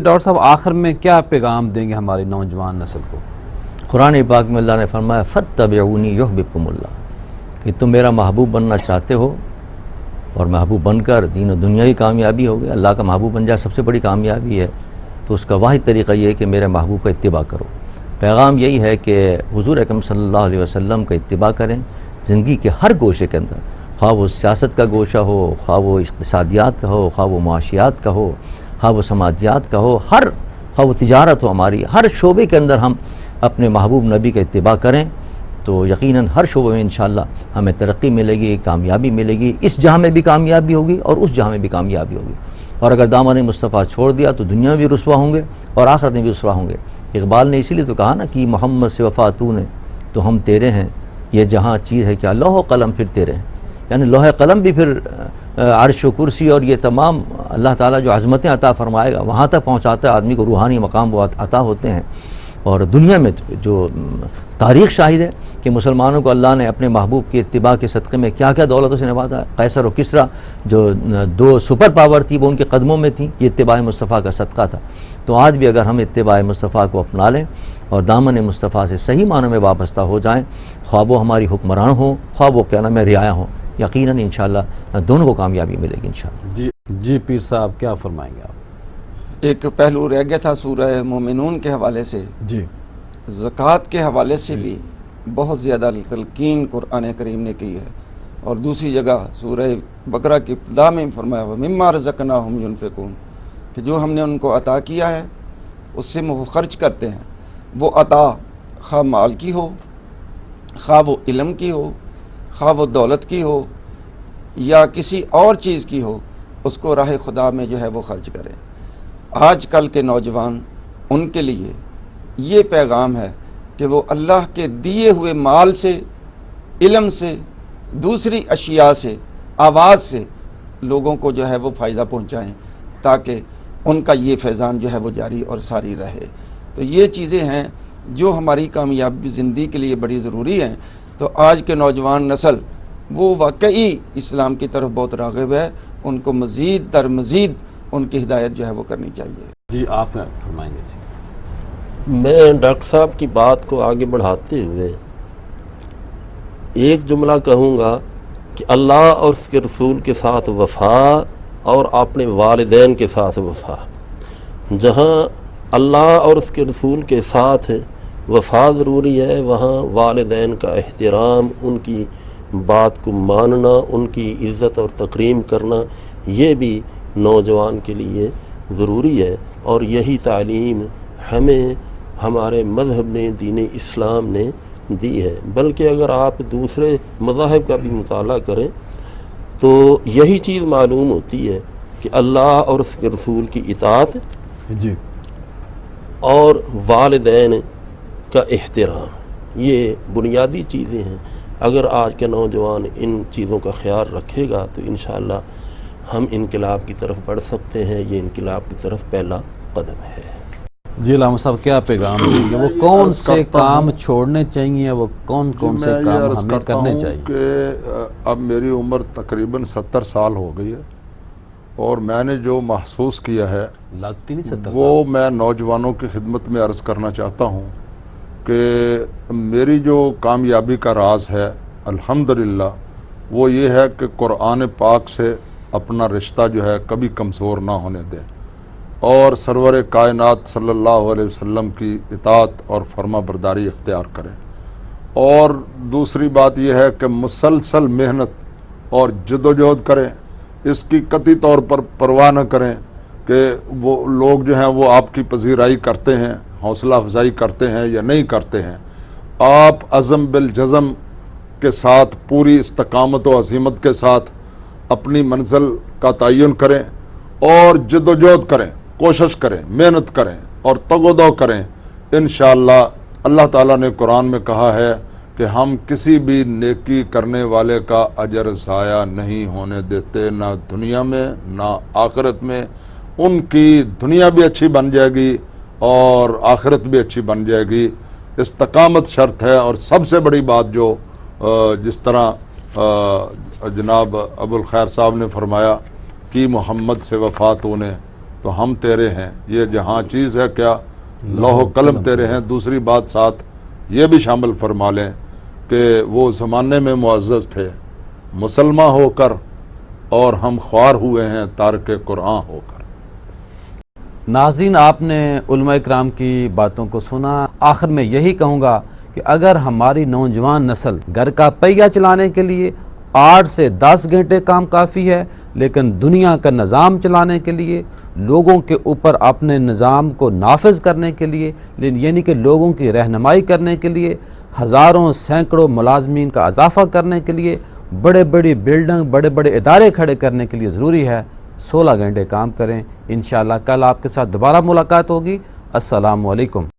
Doctor صاحب آخر میں کیا پیغام دیں گے ہماری نوجوان نسل کو؟ قرآن پاک میں اللہ نے فرمایا فاتبعونی یحببکم اللہ، کہ تم میرا محبوب بننا چاہتے ہو اور محبوب بن کر دین و دنیا کی کامیابی ہو گئی، اللہ کا محبوب بن جائے سب سے بڑی کامیابی ہے، تو اس کا واحد طریقہ یہ ہے کہ میرے محبوب کا اتباع کرو۔ پیغام یہی ہے کہ حضور اکرم صلی اللہ علیہ وسلم کا اتباع کریں زندگی کے ہر گوشے کے اندر، خواہ وہ سیاست کا گوشہ ہو، خواہ وہ اقتصادیات کا ہو، خواہ وہ معاشیات کا ہو، خواہ وہ سماجیات کا ہو، خواہ وہ تجارت ہو، ہماری ہر شعبے کے اندر ہم اپنے محبوب نبی کا اتباع کریں تو یقیناً ہر شعبے میں انشاءاللہ ہمیں ترقی ملے گی، کامیابی ملے گی، اس جہاں میں بھی کامیابی ہوگی اور اس جہاں میں بھی کامیابی ہوگی۔ اور اگر دامن مصطفیٰ چھوڑ دیا تو دنیا میں بھی رسوا ہوں گے اور آخرت میں بھی رسوا ہوں گے۔ اقبال نے اسی لیے تو کہا نا کہ محمد سے وفا تو نے تو ہم تیرے ہیں، یہ جہاں چیز ہے کیا لوح و قلم پھر تیرے ہیں، یعنی لوح قلم بھی پھر عرش و کرسی اور یہ تمام اللہ تعالیٰ جو عظمتیں عطا فرمائے گا وہاں تک پہنچاتا ہے آدمی کو، روحانی مقام وہ عطا ہوتے ہیں۔ اور دنیا میں جو تاریخ شاہد ہے کہ مسلمانوں کو اللہ نے اپنے محبوب کی اتباع کے صدقے میں کیا کیا دولتوں سے نوازا ہے۔ قیصر و کسریٰ جو دو سپر پاور تھی وہ ان کے قدموں میں تھیں، یہ اتباع مصطفیٰ کا صدقہ تھا۔ تو آج بھی اگر ہم اتباع مصطفیٰ کو اپنا لیں اور دامن مصطفیٰ سے صحیح معنوں میں وابستہ ہو جائیں، خواہ وہ ہماری حکمران ہوں، خواہ وہ کیا نام ہے رعایا ہوں، یقیناً انشاءاللہ دونوں کو کامیابی ملے گی انشاءاللہ۔ جی پیر صاحب کیا فرمائیں گے آپ؟ ایک پہلو رہ گیا تھا سورہ مومنون کے حوالے سے، زکوٰۃ کے حوالے سے بھی بہت زیادہ تلقین قرآن کریم نے کی ہے، اور دوسری جگہ سورہ بقرہ کی ابتدا میں فرمایا وَمِمَّا رَزَقْنَاهُمْ يُنْفِقُونَ، کہ جو ہم نے ان کو عطا کیا ہے اس سے وہ خرچ کرتے ہیں۔ وہ عطا خواہ مال کی ہو، خواہ وہ علم کی ہو، خواہ وہ دولت کی ہو یا کسی اور چیز کی ہو، اس کو راہ خدا میں جو ہے وہ خرچ کریں۔ آج کل کے نوجوان ان کے لیے یہ پیغام ہے کہ وہ اللہ کے دیے ہوئے مال سے، علم سے، دوسری اشیاء سے، آواز سے لوگوں کو جو ہے وہ فائدہ پہنچائیں تاکہ ان کا یہ فیضان جو ہے وہ جاری اور ساری رہے۔ تو یہ چیزیں ہیں جو ہماری کامیابی زندگی کے لیے بڑی ضروری ہیں۔ تو آج کے نوجوان نسل وہ واقعی اسلام کی طرف بہت راغب ہے، ان کو مزید در مزید ان کی ہدایت جو ہے وہ کرنی چاہیے۔ جی آپ فرمائیں گے؟ جی میں ڈاکٹر صاحب کی بات کو آگے بڑھاتے ہوئے ایک جملہ کہوں گا کہ اللہ اور اس کے رسول کے ساتھ وفا اور اپنے والدین کے ساتھ وفا۔ جہاں اللہ اور اس کے رسول کے ساتھ وفا ضروری ہے، وہاں والدین کا احترام، ان کی بات کو ماننا، ان کی عزت اور تکریم کرنا، یہ بھی نوجوان کے لیے ضروری ہے۔ اور یہی تعلیم ہمیں ہمارے مذہب نے، دین اسلام نے دی ہے۔ بلکہ اگر آپ دوسرے مذاہب کا بھی مطالعہ کریں تو یہی چیز معلوم ہوتی ہے کہ اللہ اور اس کے رسول کی اطاعت اور والدین کا احترام، یہ بنیادی چیزیں ہیں۔ اگر آج کے نوجوان ان چیزوں کا خیال رکھے گا تو انشاءاللہ ہم انقلاب کی طرف بڑھ سکتے ہیں۔ یہ انقلاب کی طرف پہلا قدم ہے۔ جی علامہ صاحب کیا پیغام دیں گے؟ وہ کون سے کام چھوڑنے چاہیے، وہ کون سے کام ہمیں کرنے چاہیے؟ کہ اب میری عمر تقریباً 70 سال ہو گئی ہے، اور میں نے جو محسوس کیا ہے لگتی نہیں 70 وہ میں نوجوانوں کی خدمت میں عرض کرنا چاہتا ہوں کہ میری جو کامیابی کا راز ہے الحمدللہ وہ یہ ہے کہ قرآن پاک سے اپنا رشتہ جو ہے کبھی کمزور نہ ہونے دیں، اور سرور کائنات صلی اللہ علیہ وسلم کی اطاعت اور فرما برداری اختیار کریں۔ اور دوسری بات یہ ہے کہ مسلسل محنت اور جدوجہد کریں، اس کی قطعی طور پر پرواہ نہ کریں کہ وہ لوگ جو ہیں وہ آپ کی پذیرائی کرتے ہیں، حوصلہ افزائی کرتے ہیں یا نہیں کرتے ہیں۔ آپ عزم بالجزم کے ساتھ، پوری استقامت و عزیمت کے ساتھ اپنی منزل کا تعین کریں اور جدوجہد کریں، کوشش کریں، محنت کریں اور تگ و دو کریں۔ انشاءاللہ اللہ تعالیٰ نے قرآن میں کہا ہے کہ ہم کسی بھی نیکی کرنے والے کا اجر ضائع نہیں ہونے دیتے، نہ دنیا میں نہ آخرت میں۔ ان کی دنیا بھی اچھی بن جائے گی اور آخرت بھی اچھی بن جائے گی۔ استقامت شرط ہے، اور سب سے بڑی بات جو جس طرح جناب ابو الخیر صاحب نے فرمایا کہ محمد سے وفات ہونے تو ہم تیرے ہیں، یہ جہاں چیز ہے کیا، لوح و قلم تیرے ہیں۔ دوسری بات ساتھ یہ بھی شامل فرما لیں کہ وہ زمانے میں معزز تھے مسلمان ہو کر، اور ہم خوار ہوئے ہیں تارک قرآن ہو کر۔ ناظرین، آپ نے علماء کرام کی باتوں کو سنا۔ آخر میں یہی کہوں گا کہ اگر ہماری نوجوان نسل گھر کا پہیہ چلانے کے لیے 8 سے 10 گھنٹے کام کافی ہے، لیکن دنیا کا نظام چلانے کے لیے، لوگوں کے اوپر اپنے نظام کو نافذ کرنے کے لیے، یعنی کہ لوگوں کی رہنمائی کرنے کے لیے، ہزاروں سینکڑوں ملازمین کا اضافہ کرنے کے لیے، بڑے بڑی بلڈنگ، بڑے بڑے ادارے کھڑے کرنے کے لیے ضروری ہے 16 گھنٹے کام کریں۔ انشاءاللہ کل آپ کے ساتھ دوبارہ ملاقات ہوگی۔ السلام علیکم۔